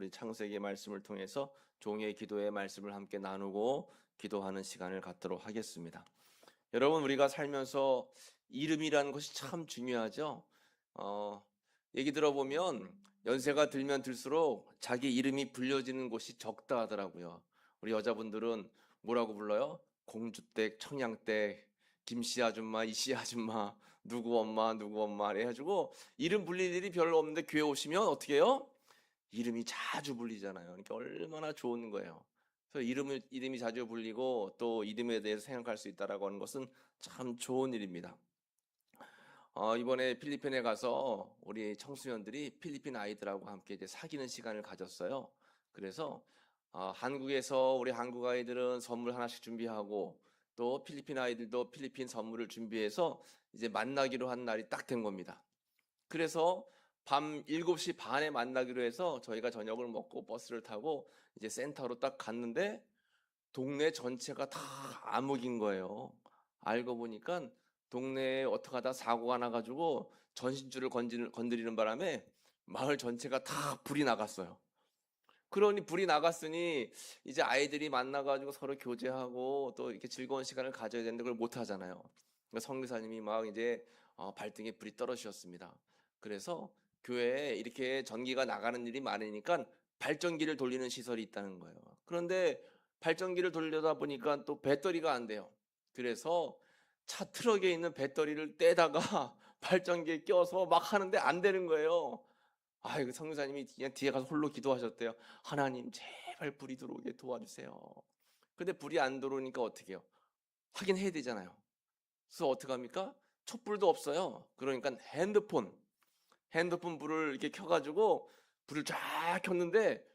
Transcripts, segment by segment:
우리 창세기 말씀을 통해서 종의 기도의 말씀을 함께 나누고 기도하는 시간을 갖도록 하겠습니다. 여러분, 우리가 살면서 이름이라는 것이 참 중요하죠. 얘기 들어보면 연세가 들면 들수록 자기 이름이 불려지는 곳이 적다 하더라고요. 우리 여자분들은 뭐라고 불러요? 공주댁, 청양댁, 김씨 아줌마, 이씨 아줌마, 누구 엄마, 누구 엄마 해가지고 이름 불릴 일이 별로 없는데 교회 오시면 어떻게 해요? 이름이 자주 불리잖아요. 그러니까 얼마나 좋은 거예요. 그래서 이름이 자주 불리고 또 이름에 대해서 생각할 수 있다라고 하는 것은 참 좋은 일입니다. 이번에 필리핀에 가서 우리 청소년들이 필리핀 아이들하고 함께 이제 사귀는 시간을 가졌어요. 그래서 한국에서 우리 한국 아이들은 선물 하나씩 준비하고 또 필리핀 아이들도 필리핀 선물을 준비해서 이제 만나기로 한 날이 딱 된 겁니다. 그래서 밤 7시 반에 만나기로 해서 저희가 저녁을 먹고 버스를 타고 이제 센터로 딱 갔는데 동네 전체가 다 암흑인 거예요. 알고 보니까 동네에 어떻게 하다 사고가 나가지고 전신줄을 건드리는 바람에 마을 전체가 다 불이 나갔어요. 그러니 불이 나갔으니 이제 아이들이 만나가지고 서로 교제하고 또 이렇게 즐거운 시간을 가져야 되는데 그걸 못 하잖아요. 그러니까 성교사님이 막 이제 발등에 불이 떨어지셨습니다. 그래서 교회에 이렇게 전기가 나가는 일이 많으니까 발전기를 돌리는 시설이 있다는 거예요. 그런데 발전기를 돌려다 보니까 또 배터리가 안 돼요. 그래서 차 트럭에 있는 배터리를 떼다가 발전기에 껴서 막 하는데 안 되는 거예요. 아이고, 성교사님이 그냥 뒤에 가서 홀로 기도하셨대요. 하나님, 제발 불이 들어오게 도와주세요. 근데 불이 안 들어오니까 어떻게 해요? 하긴 해야 되잖아요. 그래서 어떡합니까? 촛불도 없어요. 그러니까 핸드폰 불을 이렇게 켜가지고 불을 쫙 켰는데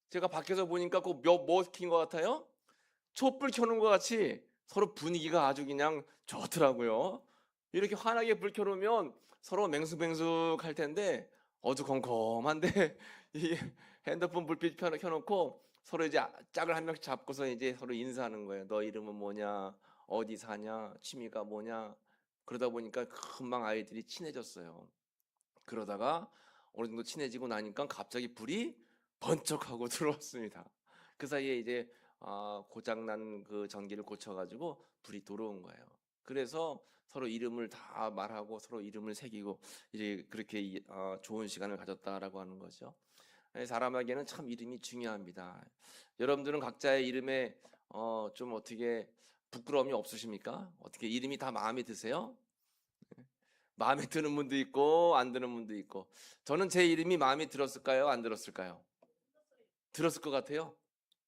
제가 밖에서 보니까 뭐 킨 것 같아요? 촛불 켜놓은 것 같이 서로 분위기가 아주 그냥 좋더라고요. 이렇게 환하게 불 켜놓으면 서로 맹숭맹숭할 텐데 어두컴컴한데 이 핸드폰 불빛 켜놓고 서로 이제 짝을 한 명씩 잡고서 이제 서로 인사하는 거예요. 너 이름은 뭐냐? 어디 사냐? 취미가 뭐냐? 그러다 보니까 금방 아이들이 친해졌어요. 그러다가 어느 정도 친해지고 나니까 갑자기 불이 번쩍하고 들어왔습니다. 그 사이에 이제 고장난 그 전기를 고쳐가지고 불이 들어온 거예요. 그래서 서로 이름을 다 말하고 서로 이름을 새기고 이제 그렇게 좋은 시간을 가졌다라고 하는 거죠. 사람에게는 참 이름이 중요합니다. 여러분들은 각자의 이름에 좀 어떻게 부끄러움이 없으십니까? 어떻게 이름이 다 마음에 드세요? 마음에 드는 분도 있고 안 드는 분도 있고. 저는 제 이름이 마음에 들었을까요? 안 들었을까요? 들었을 것 같아요.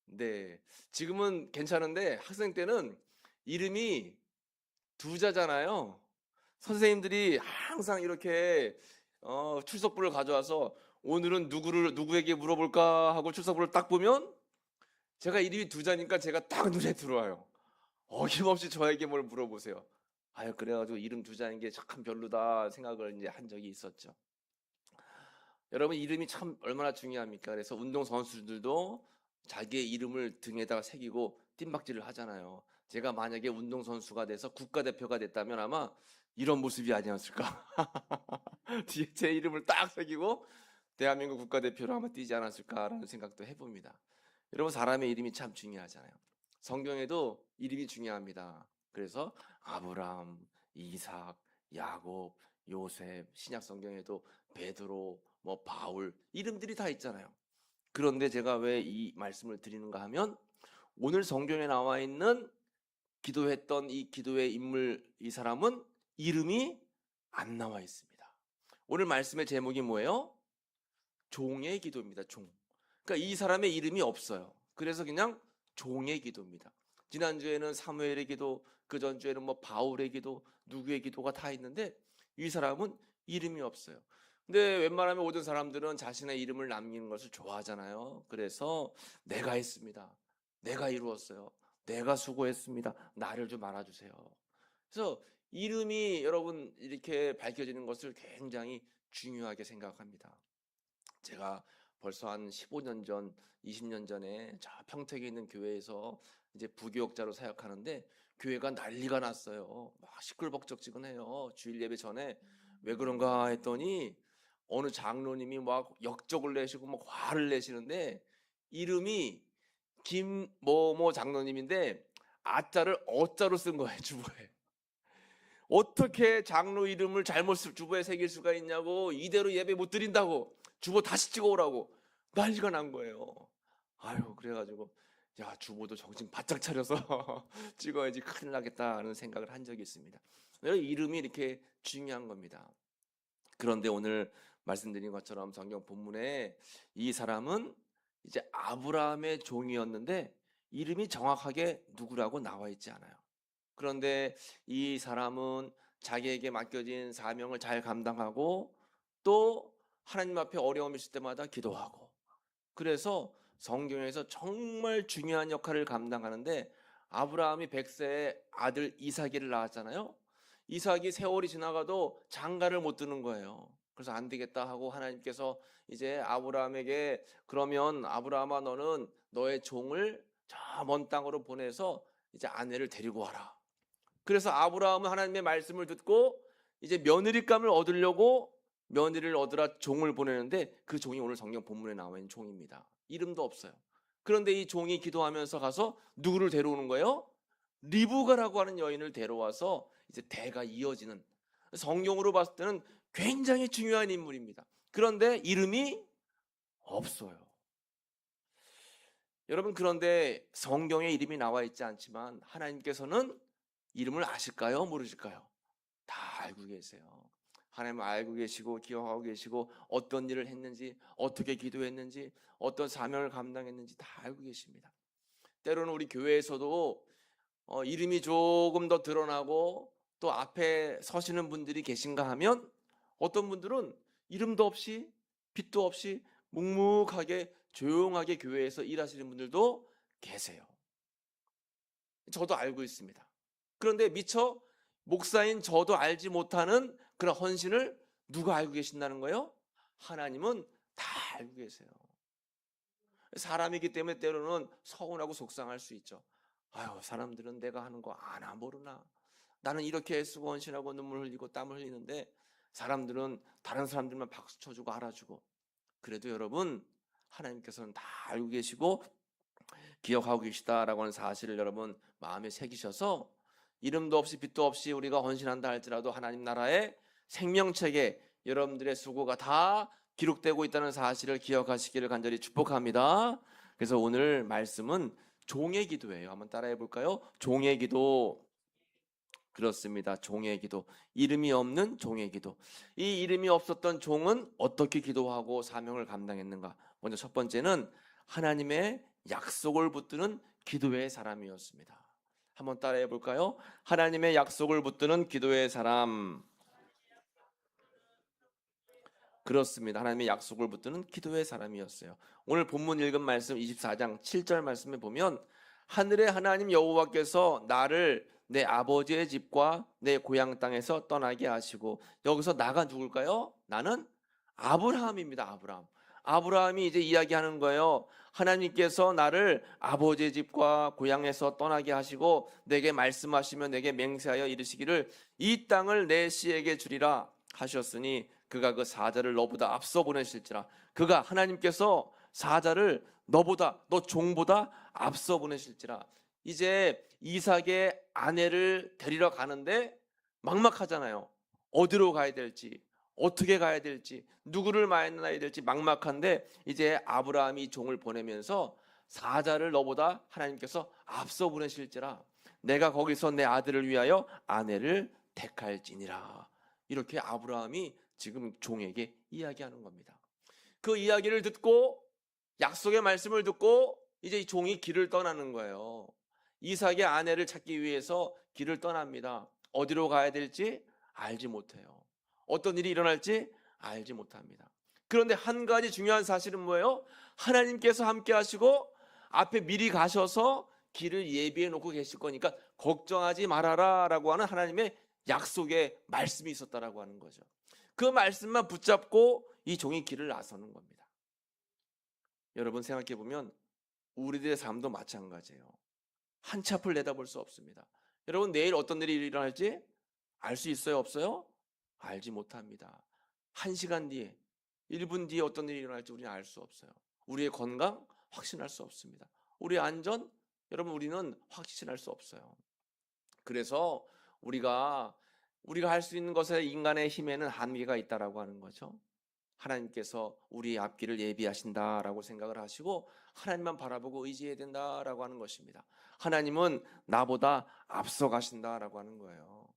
네. 지금은 괜찮은데 학생 때는 이름이 두 자잖아요. 선생님들이 항상 이렇게 출석부를 가져와서 오늘은 누구에게 물어볼까 하고 출석부를 딱 보면 제가 이름이 두 자니까 제가 딱 눈에 들어와요. 어김없이 저에게 뭘 물어보세요. 아유, 그래가지고 이름 두 자인 게 참 별로다 생각을 이제 한 적이 있었죠. 여러분, 이름이 참 얼마나 중요합니까? 그래서 운동 선수들도 자기의 이름을 등에다가 새기고 뜀박질을 하잖아요. 제가 만약에 운동 선수가 돼서 국가대표가 됐다면 아마 이런 모습이 아니었을까? 뒤에 제 이름을 딱 새기고 대한민국 국가대표로 아마 뛰지 않았을까라는 생각도 해봅니다. 여러분, 사람의 이름이 참 중요하잖아요. 성경에도 이름이 중요합니다. 그래서 아브람, 이삭, 야곱, 요셉, 신약 성경에도 베드로, 뭐 바울 이름들이 다 있잖아요. 그런데 제가 왜 이 말씀을 드리는가 하면 오늘 성경에 나와 있는 기도했던 이 기도의 인물 이 사람은 이름이 안 나와 있습니다. 오늘 말씀의 제목이 뭐예요? 종의 기도입니다. 종. 그러니까 이 사람의 이름이 없어요. 그래서 그냥 종의 기도입니다. 지난주에는 사무엘의 기도, 그 전주에는 뭐 바울의 기도, 누구의 기도가 다 있는데 이 사람은 이름이 없어요. 근데 웬만하면 모든 사람들은 자신의 이름을 남기는 것을 좋아하잖아요. 그래서 내가 했습니다. 내가 이루었어요. 내가 수고했습니다. 나를 좀 알아주세요. 그래서 이름이 여러분 이렇게 밝혀지는 것을 굉장히 중요하게 생각합니다. 제가 벌써 한 15년 전, 20년 전에 저 평택에 있는 교회에서 이제 부교역자로 사역하는데 교회가 난리가 났어요. 막 시끌벅적지근해요. 주일 예배 전에 왜 그런가 했더니 어느 장로님이 막 역적을 내시고 막 화를 내시는데 이름이 김뭐뭐 장로님인데 아자를 어자로 쓴 거예요, 주보에. 어떻게 장로 이름을 잘못 주보에 새길 수가 있냐고, 이대로 예배 못 드린다고, 주보 다시 찍어오라고 난리가 난 거예요. 아유, 그래가지고 야, 주보도 정신 바짝 차려서 찍어야지 큰일 나겠다는 생각을 한 적이 있습니다. 이름이 이렇게 중요한 겁니다. 그런데 오늘 말씀드린 것처럼 성경 본문에 이 사람은 이제 아브라함의 종이었는데 이름이 정확하게 누구라고 나와 있지 않아요. 그런데 이 사람은 자기에게 맡겨진 사명을 잘 감당하고 또 하나님 앞에 어려움이 있을 때마다 기도하고, 그래서 성경에서 정말 중요한 역할을 감당하는데, 아브라함이 100세에 아들 이삭을 낳았잖아요. 이삭이 세월이 지나가도 장가를 못 드는 거예요. 그래서 안 되겠다 하고 하나님께서 이제 아브라함에게, 그러면 아브라함아, 너는 너의 종을 저 먼 땅으로 보내서 이제 아내를 데리고 와라. 그래서 아브라함은 하나님의 말씀을 듣고 이제 며느리감을 얻으려고 며느리를 얻으라 종을 보내는데, 그 종이 오늘 성경 본문에 나와 있는 종입니다. 이름도 없어요. 그런데 이 종이 기도하면서 가서 누구를 데려오는 거예요? 리브가라고 하는 여인을 데려와서 이제 대가 이어지는, 성경으로 봤을 때는 굉장히 중요한 인물입니다. 그런데 이름이 없어요. 여러분, 그런데 성경에 이름이 나와 있지 않지만 하나님께서는 이름을 아실까요? 모르실까요? 다 알고 계세요. 하나님은 알고 계시고 기억하고 계시고 어떤 일을 했는지, 어떻게 기도했는지, 어떤 사명을 감당했는지 다 알고 계십니다. 때로는 우리 교회에서도 이름이 조금 더 드러나고 또 앞에 서시는 분들이 계신가 하면, 어떤 분들은 이름도 없이 빛도 없이 묵묵하게 조용하게 교회에서 일하시는 분들도 계세요. 저도 알고 있습니다. 그런데 미처 목사인 저도 알지 못하는 그런 헌신을 누가 알고 계신다는 거예요? 하나님은 다 알고 계세요. 사람이기 때문에 때로는 서운하고 속상할 수 있죠. 아유, 사람들은 내가 하는 거 아나 모르나. 나는 이렇게 애쓰고 헌신하고 눈물 흘리고 땀을 흘리는데 사람들은, 다른 사람들만 박수 쳐주고 알아주고. 그래도 여러분, 하나님께서는 다 알고 계시고 기억하고 계시다라고 하는 사실을 여러분 마음에 새기셔서, 이름도 없이 빛도 없이 우리가 헌신한다 할지라도 하나님 나라의 생명책에 여러분들의 수고가 다 기록되고 있다는 사실을 기억하시기를 간절히 축복합니다. 그래서 오늘 말씀은 종의 기도예요. 한번 따라해 볼까요? 종의 기도. 그렇습니다. 종의 기도. 이름이 없는 종의 기도. 이 이름이 없었던 종은 어떻게 기도하고 사명을 감당했는가? 먼저 첫 번째는 하나님의 약속을 붙드는 기도의 사람이었습니다. 한번 따라해 볼까요? 하나님의 약속을 붙드는 기도의 사람. 그렇습니다. 하나님의 약속을 붙드는 기도의 사람이었어요. 오늘 본문 읽은 말씀 24장 7절 말씀에 보면, 하늘의 하나님 여호와께서 나를 내 아버지의 집과 내 고향 땅에서 떠나게 하시고, 여기서 나가 누굴까요? 나는 아브라함입니다. 아브라함이 이제 이야기하는 거예요. 하나님께서 나를 아버지의 집과 고향에서 떠나게 하시고 내게 말씀하시며 내게 맹세하여 이르시기를 이 땅을 내 씨에게 주리라 하셨으니 그가 그 사자를 너보다 앞서 보내실지라. 그가, 하나님께서 사자를 너보다, 너 종보다 앞서 보내실지라. 이제 이삭의 아내를 데리러 가는데 막막하잖아요. 어디로 가야 될지, 어떻게 가야 될지, 누구를 만나야 될지 막막한데, 이제 아브라함이 종을 보내면서 사자를 너보다 하나님께서 앞서 보내실지라. 내가 거기서 내 아들을 위하여 아내를 택할지니라. 이렇게 아브라함이 지금 종에게 이야기하는 겁니다. 그 이야기를 듣고, 약속의 말씀을 듣고 이제 이 종이 길을 떠나는 거예요. 이삭의 아내를 찾기 위해서 길을 떠납니다. 어디로 가야 될지 알지 못해요. 어떤 일이 일어날지 알지 못합니다. 그런데 한 가지 중요한 사실은 뭐예요? 하나님께서 함께 하시고 앞에 미리 가셔서 길을 예비해 놓고 계실 거니까 걱정하지 말아라 라고 하는 하나님의 약속의 말씀이 있었다라고 하는 거죠. 그 말씀만 붙잡고 이 종이 길을 나서는 겁니다. 여러분, 생각해 보면 우리들의 삶도 마찬가지예요. 한치 앞을 내다볼 수 없습니다. 여러분, 내일 어떤 일이 일어날지 알 수 있어요? 없어요? 알지 못합니다. 1시간 뒤에, 1분 뒤에 어떤 일이 일어날지 우리는 알 수 없어요. 우리의 건강 확신할 수 없습니다. 우리의 안전 여러분 우리는 확신할 수 없어요. 그래서 우리가 할 수 있는 것에 인간의 힘에는 한계가 있다라고 하는 거죠. 하나님께서 우리의 앞길을 예비하신다라고 생각을 하시고 하나님만 바라보고 의지해야 된다라고 하는 것입니다. 하나님은 나보다 앞서 가신다라고 하는 거예요.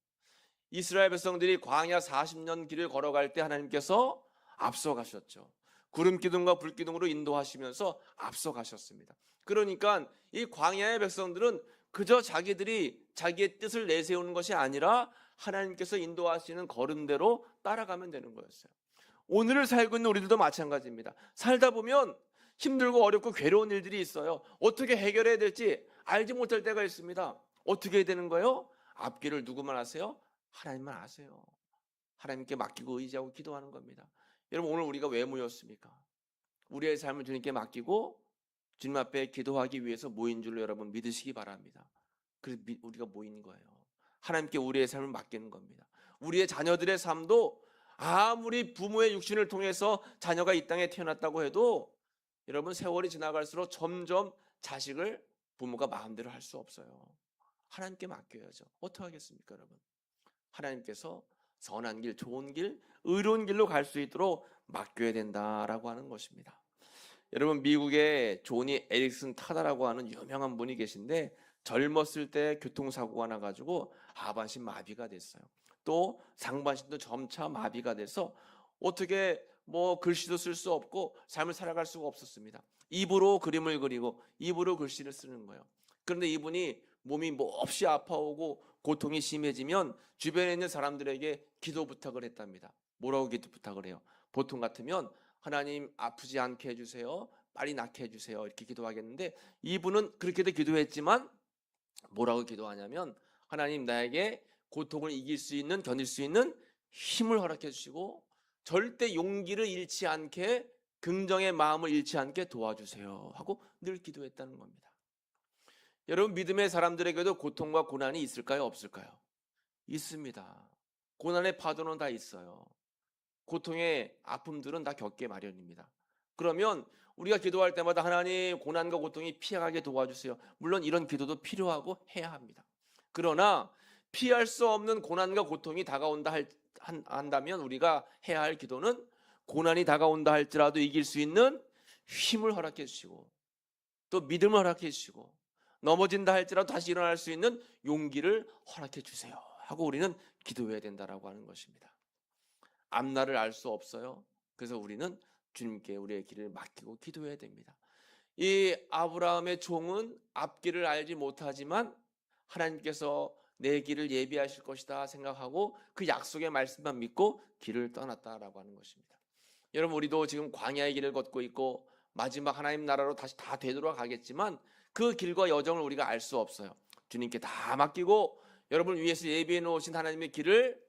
이스라엘 백성들이 광야 40년 길을 걸어갈 때 하나님께서 앞서 가셨죠. 구름 기둥과 불 기둥으로 인도하시면서 앞서 가셨습니다. 그러니까 이 광야의 백성들은 그저 자기들이 자기의 뜻을 내세우는 것이 아니라 하나님께서 인도하시는 걸음대로 따라가면 되는 거였어요. 오늘을 살고 있는 우리들도 마찬가지입니다. 살다 보면 힘들고 어렵고 괴로운 일들이 있어요. 어떻게 해결해야 될지 알지 못할 때가 있습니다. 어떻게 해야 되는 거예요? 앞길을 누구만 아세요? 하나님만 아세요. 하나님께 맡기고 의지하고 기도하는 겁니다. 여러분 오늘 우리가 왜 모였습니까? 우리의 삶을 주님께 맡기고 주님 앞에 기도하기 위해서 모인 줄로 여러분 믿으시기 바랍니다. 그래서 우리가 모인 거예요. 하나님께 우리의 삶을 맡기는 겁니다. 우리의 자녀들의 삶도 아무리 부모의 육신을 통해서 자녀가 이 땅에 태어났다고 해도 여러분 세월이 지나갈수록 점점 자식을 부모가 마음대로 할 수 없어요. 하나님께 맡겨야죠. 어떻게 하겠습니까 여러분? 하나님께서 선한 길, 좋은 길, 의로운 길로 갈 수 있도록 맡겨야 된다라고 하는 것입니다. 여러분 미국의 조니 에릭슨 타다라고 하는 유명한 분이 계신데 젊었을 때 교통사고가 나가지고 하반신 마비가 됐어요. 또 상반신도 점차 마비가 돼서 어떻게 글씨도 쓸 수 없고 삶을 살아갈 수가 없었습니다. 입으로 그림을 그리고 입으로 글씨를 쓰는 거예요. 그런데 이분이 몸이 몹시 아파오고 고통이 심해지면 주변에 있는 사람들에게 기도 부탁을 했답니다. 뭐라고 기도 부탁을 해요? 보통 같으면 하나님 아프지 않게 해주세요. 빨리 낫게 해주세요. 이렇게 기도하겠는데 이분은 그렇게도 기도했지만 뭐라고 기도하냐면 하나님 나에게 고통을 이길 수 있는 견딜 수 있는 힘을 허락해 주시고 절대 용기를 잃지 않게 긍정의 마음을 잃지 않게 도와주세요 하고 늘 기도했다는 겁니다. 여러분 믿음의 사람들에게도 고통과 고난이 있을까요? 없을까요? 있습니다. 고난의 파도는 다 있어요. 고통의 아픔들은 다 겪게 마련입니다. 그러면 우리가 기도할 때마다 하나님 고난과 고통이 피해가게 도와주세요. 물론 이런 기도도 필요하고 해야 합니다. 그러나 피할 수 없는 고난과 고통이 다가온다 한다면 우리가 해야 할 기도는 고난이 다가온다 할지라도 이길 수 있는 힘을 허락해 주시고 또 믿음을 허락해 주시고 넘어진다 할지라도 다시 일어날 수 있는 용기를 허락해 주세요 하고 우리는 기도해야 된다라고 하는 것입니다. 앞날을 알 수 없어요. 그래서 우리는 주님께 우리의 길을 맡기고 기도해야 됩니다. 이 아브라함의 종은 앞길을 알지 못하지만 하나님께서 내 길을 예비하실 것이다 생각하고 그 약속의 말씀만 믿고 길을 떠났다라고 하는 것입니다. 여러분 우리도 지금 광야의 길을 걷고 있고 마지막 하나님 나라로 다시 다 되돌아가겠지만 그 길과 여정을 우리가 알 수 없어요. 주님께 다 맡기고 여러분을 위해서 예비해 놓으신 하나님의 길을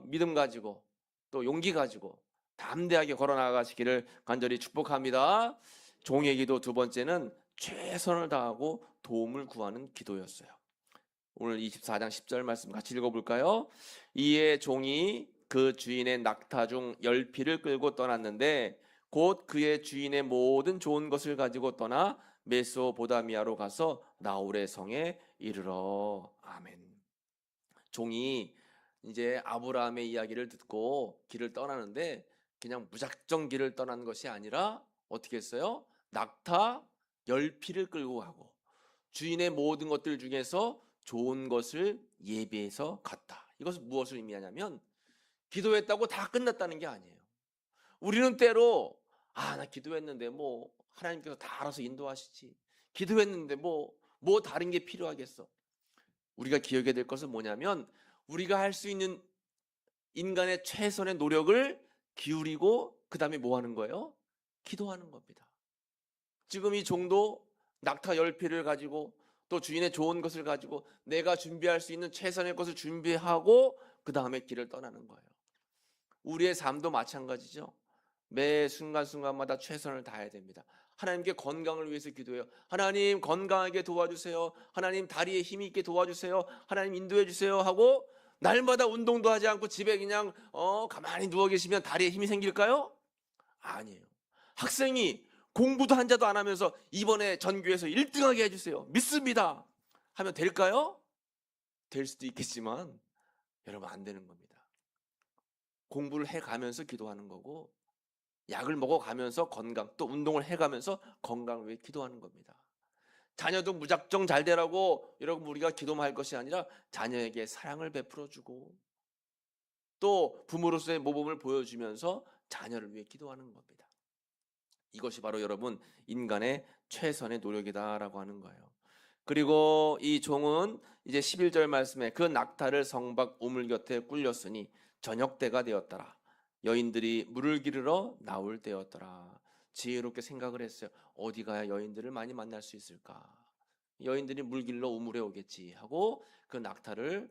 믿음 가지고 또 용기 가지고 담대하게 걸어나가시기를 간절히 축복합니다. 종의 기도 두 번째는 최선을 다하고 도움을 구하는 기도였어요. 오늘 24장 10절 말씀 같이 읽어볼까요? 이에 종이 그 주인의 낙타 중 10匹를 끌고 떠났는데 곧 그의 주인의 모든 좋은 것을 가지고 떠나 메소보다미아로 가서 나홀의 성에 이르러. 아멘. 종이 이제 아브라함의 이야기를 듣고 길을 떠나는데 그냥 무작정 길을 떠난 것이 아니라 어떻게 했어요? 낙타 10匹를 끌고 가고 주인의 모든 것들 중에서 좋은 것을 예비해서 갔다. 이것은 무엇을 의미하냐면 기도했다고 다 끝났다는 게 아니에요. 우리는 때로 나 기도했는데 하나님께서 다 알아서 인도하시지. 기도했는데 뭐 다른 게 필요하겠어. 우리가 기억해야 될 것은 뭐냐면 우리가 할 수 있는 인간의 최선의 노력을 기울이고 그 다음에 뭐 하는 거예요? 기도하는 겁니다. 지금 이 종도 낙타 10匹를 가지고 또 주인의 좋은 것을 가지고 내가 준비할 수 있는 최선의 것을 준비하고 그 다음에 길을 떠나는 거예요. 우리의 삶도 마찬가지죠. 매 순간순간마다 최선을 다해야 됩니다. 하나님께 건강을 위해서 기도해요. 하나님 건강하게 도와주세요. 하나님 다리에 힘이 있게 도와주세요. 하나님 인도해 주세요 하고 날마다 운동도 하지 않고 집에 그냥 가만히 누워 계시면 다리에 힘이 생길까요? 아니에요. 학생이 공부도 한자도 안 하면서 이번에 전교에서 1등하게 해주세요. 믿습니다. 하면 될까요? 될 수도 있겠지만 여러분 안 되는 겁니다. 공부를 해가면서 기도하는 거고 약을 먹어가면서 건강, 또 운동을 해가면서 건강을 위해 기도하는 겁니다. 자녀도 무작정 잘 되라고 여러분 우리가 기도만 할 것이 아니라 자녀에게 사랑을 베풀어주고 또 부모로서의 모범을 보여주면서 자녀를 위해 기도하는 겁니다. 이것이 바로 여러분 인간의 최선의 노력이다라고 하는 거예요. 그리고 이 종은 이제 11절 말씀에 그 낙타를 성박 우물 곁에 꿀렸으니 저녁 때가 되었더라. 여인들이 물을 기르러 나올 때였더라. 지혜롭게 생각을 했어요. 어디 가야 여인들을 많이 만날 수 있을까? 여인들이 물 길러 우물에 오겠지 하고 그 낙타를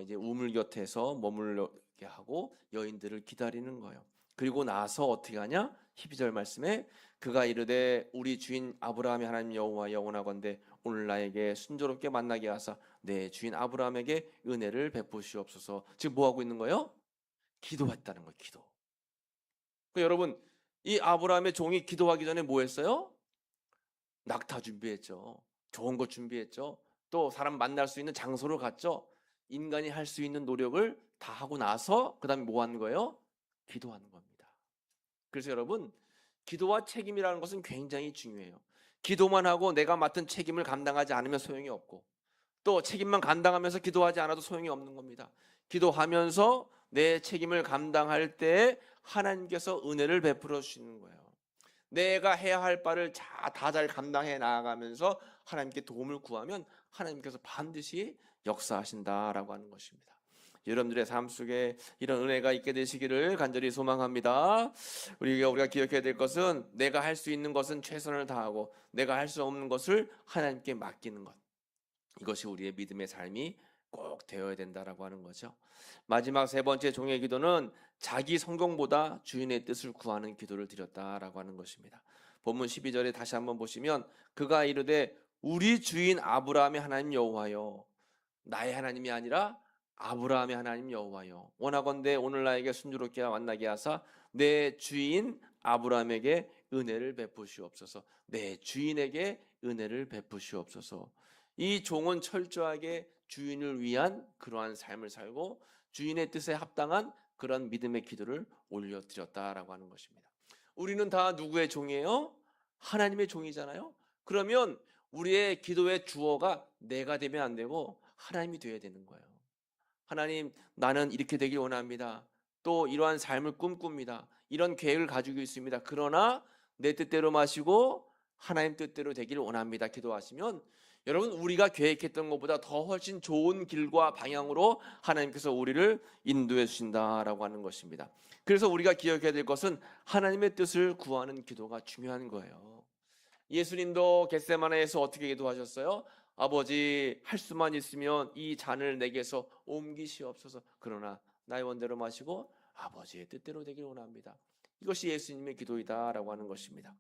이제 우물 곁에서 머물게 하고 여인들을 기다리는 거예요. 그리고 나서 어떻게 하냐? 12절 말씀에 그가 이르되 우리 주인 아브라함의 하나님 여호와 영원하건대 오늘 나에게 순조롭게 만나게 하사 내 주인 아브라함에게 은혜를 베푸시옵소서. 지금 뭐 하고 있는 거예요? 기도했다는 거예요. 기도. 그러니까 여러분 이 아브라함의 종이 기도하기 전에 뭐 했어요? 낙타 준비했죠. 좋은 것 준비했죠. 또 사람 만날 수 있는 장소를 갔죠. 인간이 할 수 있는 노력을 다 하고 나서 그 다음에 뭐 하는 거예요? 기도하는 겁니다. 그래서 여러분 기도와 책임이라는 것은 굉장히 중요해요. 기도만 하고 내가 맡은 책임을 감당하지 않으면 소용이 없고 또 책임만 감당하면서 기도하지 않아도 소용이 없는 겁니다. 기도하면서 내 책임을 감당할 때 하나님께서 은혜를 베풀어 주시는 거예요. 내가 해야 할 바를 다 잘 감당해 나아가면서 하나님께 도움을 구하면 하나님께서 반드시 역사하신다라고 하는 것입니다. 여러분들의 삶 속에 이런 은혜가 있게 되시기를 간절히 소망합니다. 우리가 기억해야 될 것은 내가 할 수 있는 것은 최선을 다하고 내가 할 수 없는 것을 하나님께 맡기는 것. 이것이 우리의 믿음의 삶이 꼭 되어야 된다라고 하는 거죠. 마지막 세 번째 종의 기도는 자기 성공보다 주인의 뜻을 구하는 기도를 드렸다라고 하는 것입니다. 본문 12절에 다시 한번 보시면 그가 이르되 우리 주인 아브라함의 하나님 여호와여, 나의 하나님이 아니라 아브라함의 하나님 여호와여, 원하건대 오늘 나에게 순조롭게 만나게 하사 내 주인 아브라함에게 은혜를 베푸시옵소서. 내 주인에게 은혜를 베푸시옵소서. 이 종은 철저하게 주인을 위한 그러한 삶을 살고 주인의 뜻에 합당한 그런 믿음의 기도를 올려드렸다라고 하는 것입니다. 우리는 다 누구의 종이에요? 하나님의 종이잖아요. 그러면 우리의 기도의 주어가 내가 되면 안 되고 하나님이 되어야 되는 거예요. 하나님, 나는 이렇게 되길 원합니다. 또 이러한 삶을 꿈꿉니다. 이런 계획을 가지고 있습니다. 그러나 내 뜻대로 마시고 하나님 뜻대로 되길 원합니다. 기도하시면 여러분 우리가 계획했던 것보다 더 훨씬 좋은 길과 방향으로 하나님께서 우리를 인도해 주신다라고 하는 것입니다. 그래서 우리가 기억해야 될 것은 하나님의 뜻을 구하는 기도가 중요한 거예요. 예수님도 겟세마네에서 어떻게 기도하셨어요? 아버지, 할 수만 있으면 이 잔을 내게서 옮기시옵소서. 그러나 나의 원대로 마시고 아버지의 뜻대로 되길 원합니다. 이것이 예수님의 기도이다라고 하는 것입니다.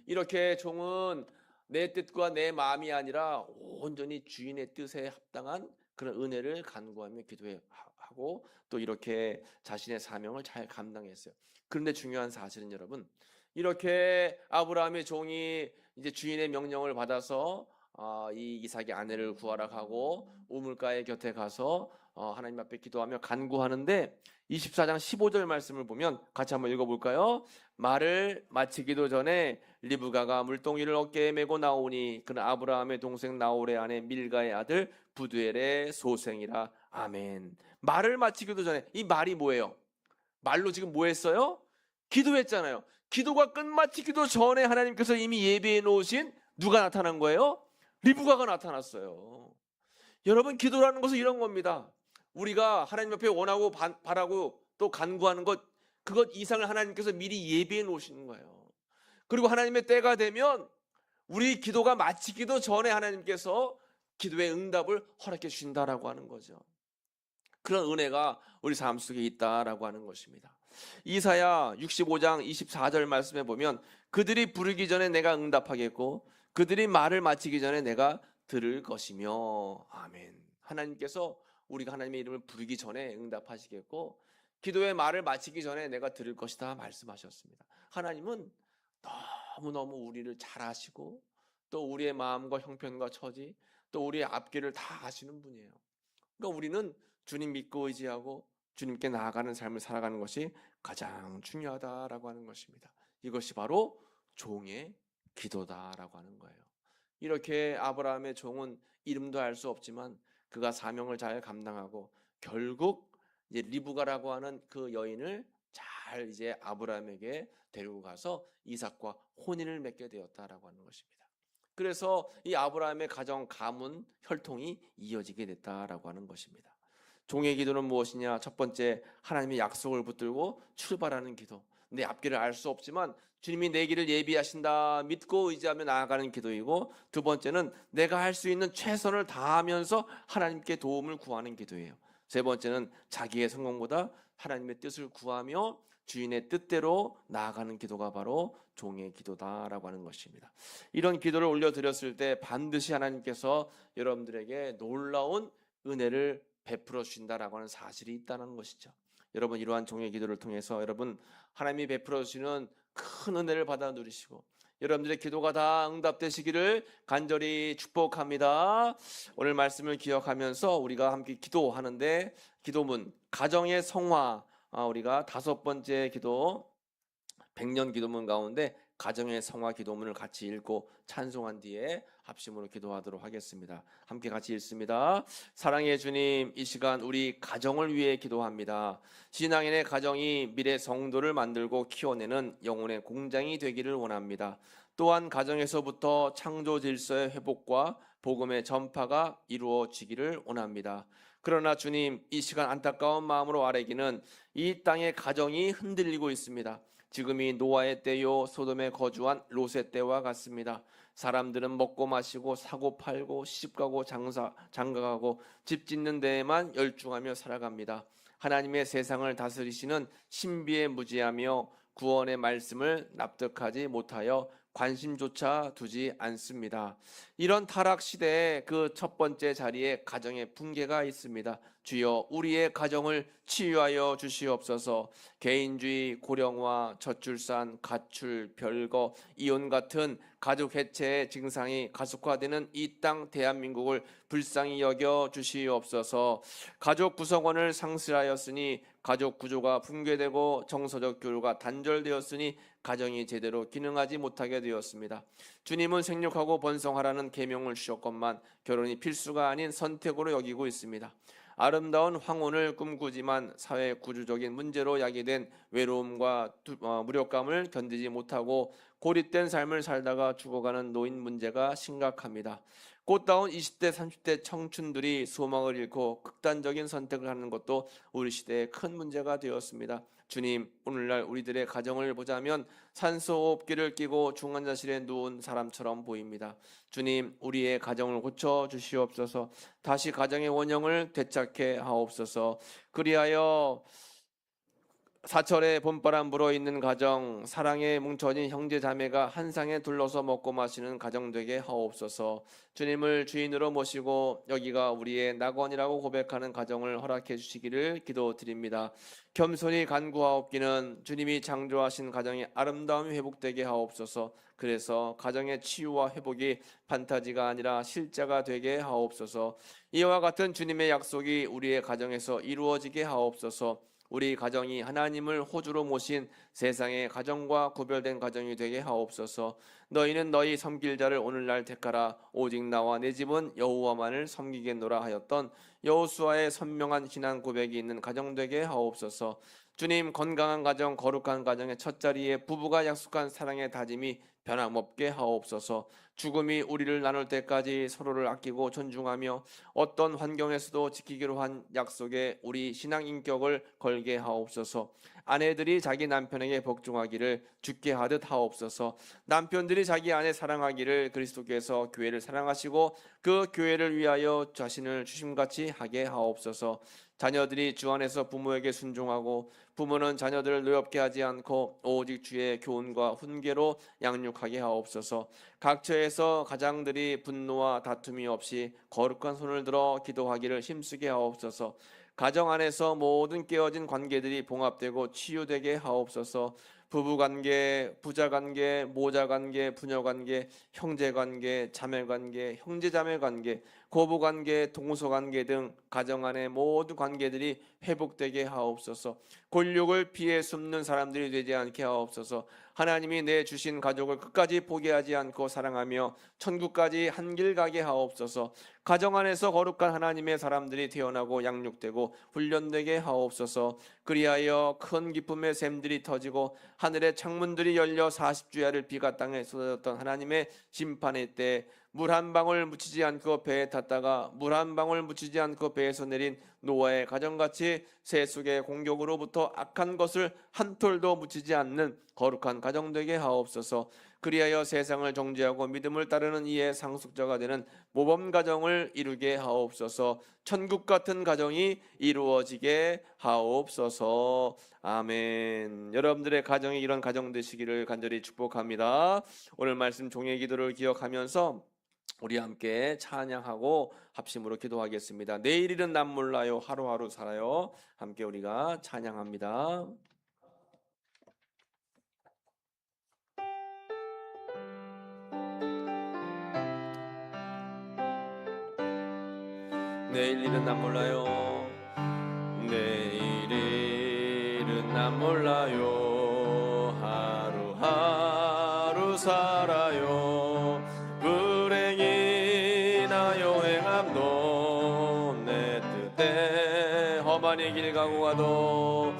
이렇게 종은 내 뜻과 내 마음이 아니라 온전히 주인의 뜻에 합당한 그런 은혜를 간구하며 기도하고 또 이렇게 자신의 사명을 잘 감당했어요. 그런데 중요한 사실은 여러분, 이렇게 아브라함의 종이 이제 주인의 명령을 받아서 이 이삭의 아내를 구하라 하고 우물가의 곁에 가서 하나님 앞에 기도하며 간구하는데 24장 15절 말씀을 보면 같이 한번 읽어볼까요? 말을 마치기도 전에 리브가가 물동이를 어깨에 메고 나오니 그는 아브라함의 동생 나홀의 아내 밀가의 아들 부두엘의 소생이라. 아멘. 말을 마치기도 전에, 이 말이 뭐예요? 말로 지금 뭐 했어요? 기도했잖아요. 기도가 끝마치기도 전에 하나님께서 이미 예비해 놓으신 누가 나타난 거예요? 리브가가 나타났어요. 여러분, 기도라는 것은 이런 겁니다. 우리가 하나님 앞에 원하고 바라고 또 간구하는 것, 그것 이상을 하나님께서 미리 예비해 놓으시는 거예요. 그리고 하나님의 때가 되면 우리 기도가 마치기도 전에 하나님께서 기도의 응답을 허락해 주신다라고 하는 거죠. 그런 은혜가 우리 삶 속에 있다라고 하는 것입니다. 이사야 65장 24절 말씀에 보면 그들이 부르기 전에 내가 응답하겠고 그들이 말을 마치기 전에 내가 들을 것이며. 아멘. 하나님께서 우리가 하나님의 이름을 부르기 전에 응답하시겠고 기도의 말을 마치기 전에 내가 들을 것이다 말씀하셨습니다. 하나님은 너무너무 우리를 잘 아시고 또 우리의 마음과 형편과 처지 또 우리의 앞길을 다 아시는 분이에요. 그러니까 우리는 주님 믿고 의지하고 주님께 나아가는 삶을 살아가는 것이 가장 중요하다라고 하는 것입니다. 이것이 바로 종의 기도다라고 하는 거예요. 이렇게 아브라함의 종은 이름도 알 수 없지만 그가 사명을 잘 감당하고 결국 이제 리브가라고 하는 그 여인을 잘 이제 아브라함에게 데리고 가서 이삭과 혼인을 맺게 되었다라고 하는 것입니다. 그래서 이 아브라함의 가정 가문 혈통이 이어지게 됐다라고 하는 것입니다. 종의 기도는 무엇이냐? 첫 번째, 하나님의 약속을 붙들고 출발하는 기도. 내 앞길을 알 수 없지만 주님이 내 길을 예비하신다 믿고 의지하며 나아가는 기도이고, 두 번째는 내가 할 수 있는 최선을 다하면서 하나님께 도움을 구하는 기도예요. 세 번째는 자기의 성공보다 하나님의 뜻을 구하며 주인의 뜻대로 나아가는 기도가 바로 종의 기도다라고 하는 것입니다. 이런 기도를 올려드렸을 때 반드시 하나님께서 여러분들에게 놀라운 은혜를 베풀어 주신다라고 하는 사실이 있다는 것이죠. 여러분, 이러한 종의 기도를 통해서 여러분 하나님이 베풀어 주시는 큰 은혜를 받아 누리시고 여러분들의 기도가 다 응답되시기를 간절히 축복합니다. 오늘 말씀을 기억하면서 우리가 함께 기도하는데, 기도문 가정의 성화, 우리가 다섯 번째 기도 100년 기도문 가운데 가정의 성화 기도문을 같이 읽고 찬송한 뒤에 합심으로 기도하도록 하겠습니다. 함께 같이 읽습니다. 사랑의 주님, 이 시간 우리 가정을 위해 기도합니다. 신앙인의 가정이 미래 성도를 만들고 키워내는 영혼의 공장이 되기를 원합니다. 또한 가정에서부터 창조 질서의 회복과 복음의 전파가 이루어지기를 원합니다. 그러나 주님, 이 시간 안타까운 마음으로 아뢰기는 이 땅의 가정이 흔들리고 있습니다. 지금이 노아의 때요 소돔에 거주한 롯의 때와 같습니다. 사람들은 먹고 마시고 사고 팔고 시집가고 장가가고 집 짓는 데에만 열중하며 살아갑니다. 하나님의 세상을 다스리시는 신비에 무지하며 구원의 말씀을 납득하지 못하여 관심조차 두지 않습니다. 이런 타락 시대의 그 첫 번째 자리에 가정의 붕괴가 있습니다. 주여, 우리의 가정을 치유하여 주시옵소서. 개인주의, 고령화, 저출산, 가출, 별거, 이혼 같은 가족 해체의 증상이 가속화되는 이 땅 대한민국을 불쌍히 여겨 주시옵소서. 가족 구성원을 상실하였으니 가족 구조가 붕괴되고 정서적 교류가 단절되었으니 가정이 제대로 기능하지 못하게 되었습니다. 주님은 생육하고 번성하라는 계명을 주셨건만 결혼이 필수가 아닌 선택으로 여기고 있습니다. 아름다운 황혼을 꿈꾸지만 사회 구조적인 문제로 야기된 외로움과 무력감을 견디지 못하고 고립된 삶을 살다가 죽어가는 노인 문제가 심각합니다. 꽃다운 20대, 30대 청춘들이 소망을 잃고 극단적인 선택을 하는 것도 우리 시대의 큰 문제가 되었습니다. 주님, 오늘날 우리들의 가정을 보자면 산소호흡기를 끼고 중환자실에 누운 사람처럼 보입니다. 주님, 우리의 가정을 고쳐 주시옵소서. 다시 가정의 원형을 되찾게 하옵소서. 그리하여 사철에 봄바람 불어있는 가정, 사랑에 뭉쳐진 형제 자매가 한 상에 둘러서 먹고 마시는 가정 되게 하옵소서. 주님을 주인으로 모시고 여기가 우리의 낙원이라고 고백하는 가정을 허락해 주시기를 기도드립니다. 겸손히 간구하옵기는 주님이 창조하신 가정이 아름다움이 회복되게 하옵소서. 그래서 가정의 치유와 회복이 판타지가 아니라 실제가 되게 하옵소서. 이와 같은 주님의 약속이 우리의 가정에서 이루어지게 하옵소서. 우리 가정이 하나님을 호주로 모신 세상의 가정과 구별된 가정이 되게 하옵소서. 너희는 너희 섬길 자를 오늘날 택하라. 오직 나와 내 집은 여호와만을 섬기겠노라 하였던 여호수아의 선명한 신앙 고백이 있는 가정 되게 하옵소서. 주님, 건강한 가정, 거룩한 가정의 첫자리에 부부가 약속한 사랑의 다짐이 변함없게 하옵소서. 죽음이 우리를 나눌 때까지 서로를 아끼고 존중하며 어떤 환경에서도 지키기로 한 약속에 우리 신앙 인격을 걸게 하옵소서. 아내들이 자기 남편에게 복종하기를 주께 하듯 하옵소서. 남편들이 자기 아내 사랑하기를 그리스도께서 교회를 사랑하시고 그 교회를 위하여 자신을 주심같이 하게 하옵소서. 자녀들이 주 안에서 부모에게 순종하고 부모는 자녀들을 노엽게 하지 않고 오직 주의 교훈과 훈계로 양육하게 하옵소서. 각처에서 가장들이 분노와 다툼이 없이 거룩한 손을 들어 기도하기를 힘쓰게 하옵소서. 가정 안에서 모든 깨어진 관계들이 봉합되고 치유되게 하옵소서. 부부관계, 부자관계, 모자관계, 부녀관계, 형제관계, 자매관계, 형제자매관계, 고부관계, 동서관계 등 가정 안의 모든 관계들이 회복되게 하옵소서. 곤욕을 피해 숨는 사람들이 되지 않게 하옵소서. 하나님이 내주신 가족을 끝까지 포기하지 않고 사랑하며 천국까지 한길 가게 하옵소서. 가정 안에서 거룩한 하나님의 사람들이 태어나고 양육되고 훈련되게 하옵소서. 그리하여 큰 기쁨의 샘들이 터지고 하늘의 창문들이 열려 40주야를 비가 땅에 쏟아졌던 하나님의 심판의 때 물 한 방울 묻히지 않고 배에 탔다가 물 한 방울 묻히지 않고 배에서 내린 노아의 가정같이 세속의 공격으로부터 악한 것을 한 톨도 묻히지 않는 거룩한 가정 되게 하옵소서. 그리하여 세상을 정죄하고 믿음을 따르는 이의 상속자가 되는 모범 가정을 이루게 하옵소서. 천국 같은 가정이 이루어지게 하옵소서. 아멘. 여러분들의 가정이 이런 가정 되시기를 간절히 축복합니다. 오늘 말씀 종의 기도를 기억하면서 우리 함께 찬양하고 합심으로 기도하겠습니다. 내일일은 난 몰라요, 하루하루 살아요. 함께 우리가 찬양합니다. 내일일은 난 몰라요. 내일일은 난 몰라요. 하루하루 살아요. 불행이나 여행함도 내 뜻대 험한 이 길 가고 가도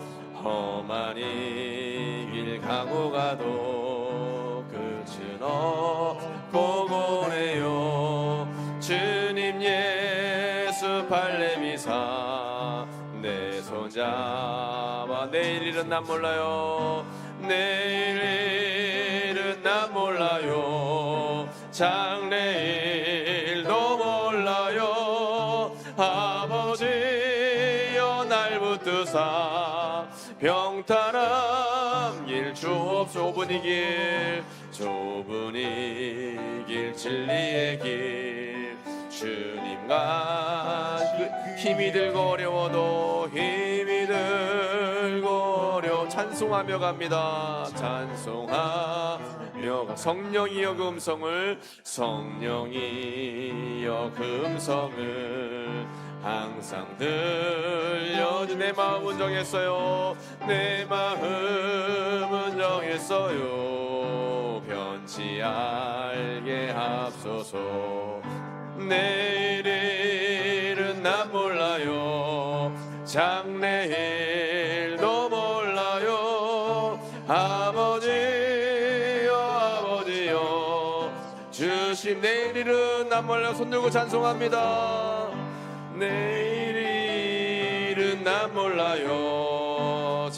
험한 이 길 가고 가도 끝은 없고 고래요. 주님 예수 발레미사 내 손잡아 내일일은 난 몰라요. 내일일은 난 몰라요. 장래일도 몰라요. 아버지여 날 붙드사 평탄한 길 주옵소. 좁은 이 길 진리의 길 주님과 힘이 들고 어려워도 힘이 들고 어려워 찬송하며 갑니다. 찬송하며 성령이여 금성을 성령이여 금성을 항상 들려주. 내 마음은 정했어요. 내 마음은 정했어요. 변치 알게 하소서. 내일일은 난 몰라요. 장래일도 몰라요. 아버지여 아버지여 주심. 내일일은 난 몰라요. 손 들고 찬송합니다. 내일일은 난 몰라요.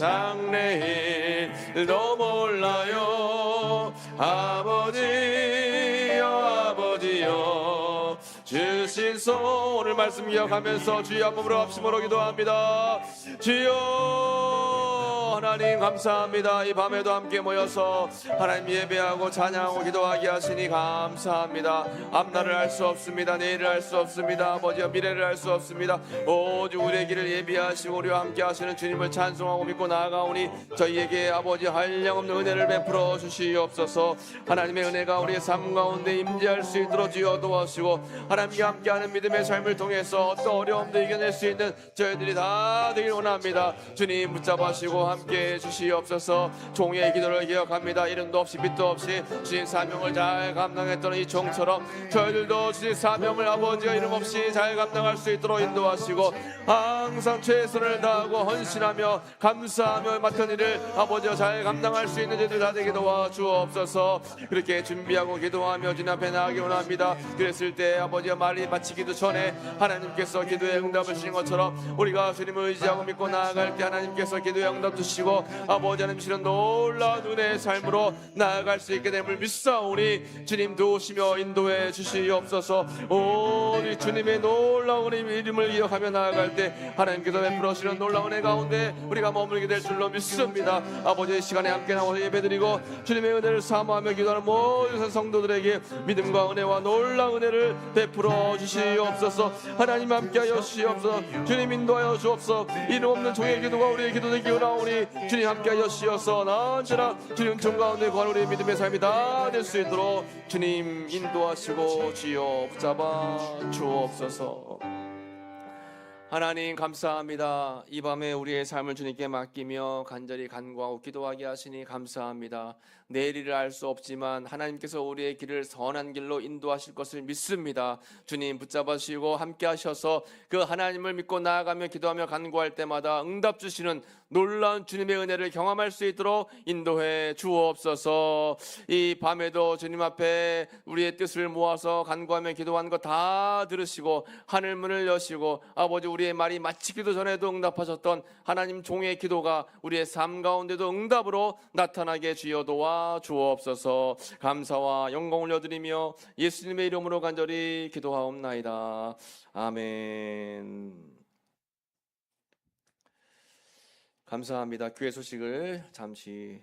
장래일도 몰라요. 아버지여 아버지여 주신 손을 말씀 기억하면서 주여 한 몸으로 합심으로 기도합니다. 주여 하나님 감사합니다. 이 밤에도 함께 모여서 하나님 예배하고 찬양하고 기도하게 하시니 감사합니다. 앞날을 알 수 없습니다. 내일을 알 수 없습니다. 아버지여 미래를 알 수 없습니다. 오직 우리의 길을 예비하시고 우리와 함께 하시는 주님을 찬송하고 믿고 나아가오니 저희에게 아버지 한량없는 은혜를 베풀어 주시옵소서. 하나님의 은혜가 우리의 삶 가운데 임재할 수 있도록 주여 도와주시고 하나님과 함께하는 믿음의 삶을 통해서 어떤 어려움도 이겨낼 수 있는 저희들이 다 되길 원합니다. 주님 붙잡아주시고 함께 주시옵소서. 종의 기도를 기억합니다. 이름도 없이 빛도 없이 주신 사명을 잘 감당했던 이 종처럼 저희들도 주신 사명을 아버지의 이름 없이 잘 감당할 수 있도록 인도하시고 항상 최선을 다하고 헌신하며 감사하며 맡은 일을 아버지와 잘 감당할 수 있는 저희들 다 되게 도와주옵소서. 그렇게 준비하고 기도하며 주님 앞에 나가기 원합니다. 그랬을 때 아버지와 말이 마치기도 전에 하나님께서 기도의 응답을 주신 것처럼 우리가 주님을 의지하고 믿고 나아갈 때 하나님께서 기도의 응답 주시고 주시고 아버지 하나님 주시는 놀라운 은혜의 삶으로 나아갈 수 있게 됨을 믿사오니 주님 도우시며 인도해 주시옵소서. 우리 주님의 놀라운 이름을 기억하며 나아갈 때 하나님께서 베풀어 주시는 놀라운 은혜 가운데 우리가 머물게 될 줄로 믿습니다. 아버지의 시간에 함께 나와서 예배드리고 주님의 은혜를 사모하며 기도하는 모든 성도들에게 믿음과 은혜와 놀라운 은혜를 베풀어 주시옵소서. 하나님 함께하여 주시옵소서. 주님 인도하여 주옵소서. 이름 없는 종의 기도가 우리의 기도되기 원하오니 주님 함께하여 주시옵소서. 나 언제나 주님 종 가운데 거하는 우리의 믿음의 삶이 다 될 수 있도록 주님 인도하시고 주여 붙잡아 주옵소서. 하나님 감사합니다. 이 밤에 우리의 삶을 주님께 맡기며 간절히 간구하고 기도하게 하시니 감사합니다. 내일을 알 수 없지만 하나님께서 우리의 길을 선한 길로 인도하실 것을 믿습니다. 주님 붙잡아 주시고 함께 하셔서 그 하나님을 믿고 나아가며 기도하며 간구할 때마다 응답 주시는 놀라운 주님의 은혜를 경험할 수 있도록 인도해 주옵소서. 이 밤에도 주님 앞에 우리의 뜻을 모아서 간구하며 기도한 것 다 들으시고 하늘 문을 여시고 아버지 우리의 말이 마치기도 전에도 응답하셨던 하나님 종의 기도가 우리의 삶 가운데도 응답으로 나타나게 주여 도와 주옵소서. 감사와 영광 올려드리며 예수님의 이름으로 간절히 기도하옵나이다. 아멘. 감사합니다. 교회 소식을 잠시